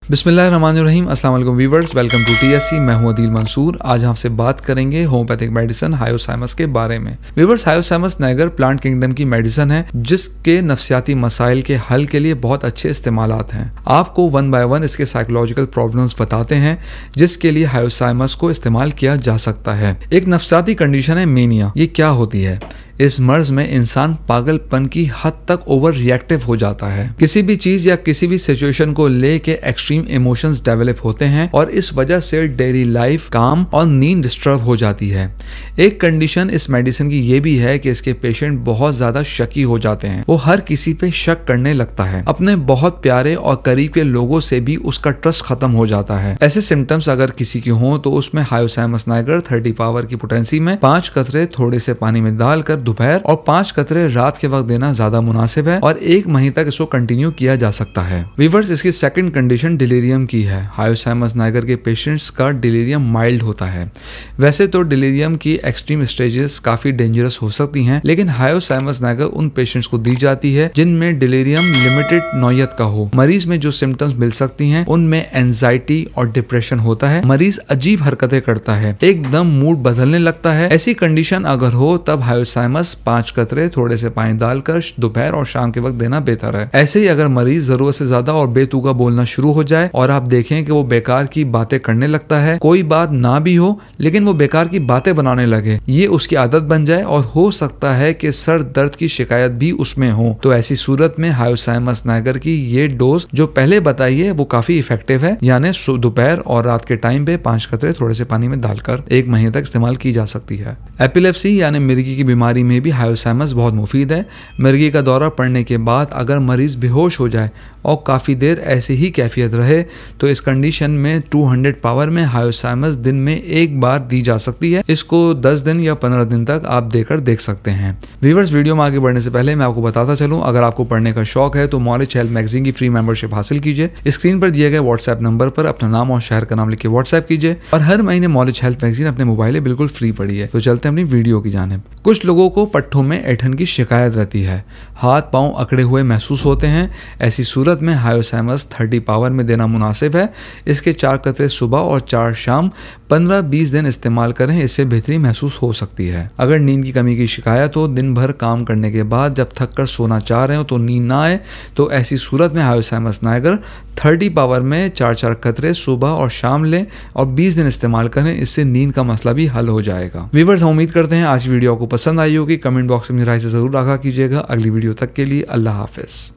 बिस्मिल्लाहिर्रहमानिर्रहीम, अस्सलाम वालेकुम वीवर्स, वेलकम टू टीएससी। मैं हूं अदील मंसूर। आज आपसे बात करेंगे होम्योपैथिक मेडिसिन हायोसाइमस के बारे में। Viewers, hyoscyamus niger plant kingdom की मेडिसिन है जिसके नफ्सियाती मसाइल के हल के लिए बहुत अच्छे इस्तेमालात हैं। आपको वन बाय वन इसके साइकोलॉजिकल प्रॉब्लम्स बताते हैं जिसके लिए हायोसाइमस को इस्तेमाल किया जा सकता है। एक नफ्सियाती कंडीशन है मेनिया। ये क्या होती है? इस मर्ज में इंसान पागलपन की हद तक ओवर रिएक्टिव हो जाता है। किसी भी चीज या किसी भी सिचुएशन को लेके एक्सट्रीम इमोशंस डेवलप होते हैं और इस वजह से डेली लाइफ, काम और नींद डिस्टर्ब हो जाती है। एक कंडीशन इस मेडिसिन की ये भी है कि इसके पेशेंट बहुत ज्यादा शकी हो जाते हैं। वो हर किसी पे शक करने लगता है। अपने बहुत प्यारे और करीब के लोगों से भी उसका ट्रस्ट खत्म हो जाता है। ऐसे सिम्टम्स अगर किसी के हों तो उसमें हायोसाइमस नाइगर 30 पावर की पोटेंसी में 5 कतरे थोड़े से पानी में डालकर दोपहर और 5 कतरे रात के वक्त देना ज्यादा मुनासिब है और 1 महीने तक इसको कंटिन्यू किया जा सकता है। वीवर्स, इसकी सेकंड कंडीशन डिलीरियम की है। हायोसाइमस नाइगर के पेशेंट्स का डिलीरियम माइल्ड होता है। वैसे तो डिलीरियम की एक्सट्रीम स्टेजेस काफी डेंजरस हो सकती हैं, लेकिन हायोसाइमस नाइगर उन पेशेंट्स को दी जाती है जिनमें डिलीरियम लिमिटेड नौयत का हो। मरीज में जो सिम्टम्स मिल सकती हैं उनमें एंजाइटी और डिप्रेशन होता है। मरीज अजीब हरकतें करता है, एकदम मूड बदलने लगता है। ऐसी कंडीशन अगर हो तब हायोसाइमस 5 कतरे थोड़े से पानी डालकर दोपहर और शाम के वक्त देना बेहतर है। ऐसे ही अगर मरीज जरूरत से ज्यादा और बेतुका बोलना शुरू हो जाए और आप देखें कि वो बेकार की बातें करने लगता है, कोई बात ना भी हो लेकिन वो बेकार की बातें बनाने लगे, ये उसकी आदत बन जाए और हो सकता है कि सर दर्द की शिकायत भी उसमें हो, तो ऐसी सूरत में हायोसाइमस नाइगर की ये डोज जो पहले बताई है वो काफी इफेक्टिव है। यानी दोपहर और रात के टाइम पे 5 कतरे थोड़े से पानी में डालकर 1 महीने तक इस्तेमाल की जा सकती है। एपिलेप्सी यानी मिर्गी की बीमारी में भी हायोसाइमस बहुत मुफीद है। मिर्गी का दौरा पड़ने के बाद अगर मरीज बेहोश हो जाए और काफ़ी देर ऐसी ही कैफियत रहे तो इस कंडीशन में 200 पावर में हायोसाइमस दिन में 1 बार दी जा सकती है। इसको 10 दिन या 15 दिन तक आप देकर देख सकते हैं। व्यूअर्स, वीडियो में आगे बढ़ने से पहले मैं आपको बताता चलूं, अगर आपको पढ़ने का शौक है तो नॉलेज हेल्थ मैगजीन की फ्री मेंबरशिप हासिल कीजिए। स्क्रीन पर दिए गए व्हाट्सएप नंबर पर अपना नाम और शहर का नाम लिख के व्हाट्सएप कीजिए और हर महीने नॉलेज हेल्थ मैगजीन अपने मोबाइल में बिल्कुल फ्री पढ़िए। तो चलते हैं अपनी वीडियो की जानिब। कुछ लोगों को पट्ठों में ऐंठन की शिकायत रहती है, हाथ पांव अकड़े हुए महसूस होते हैं। ऐसी सूरत में हायोसाइमस 30 पावर में देना मुनासिब है। इसके 4 कतरे सुबह और 4 शाम 15-20 दिन इस्तेमाल करें, इससे बेहतरी महसूस हो सकती है। अगर नींद की कमी की शिकायत हो, दिन भर काम करने के बाद जब थक कर सोना चाह रहे हो तो नींद ना आए, तो ऐसी सूरत में हायोसाइमस नाइगर 30 पावर में 4-4 कतरे सुबह और शाम लें और 20 दिन इस्तेमाल करें, इससे नींद का मसला भी हल हो जाएगा। व्यूअर्स, हम उम्मीद करते हैं आज की वीडियो आपको पसंद आई होगी। कमेंट बॉक्स में राय से जरूर आगाह कीजिएगा। अगली वीडियो तक के लिए अल्लाह हाफिज।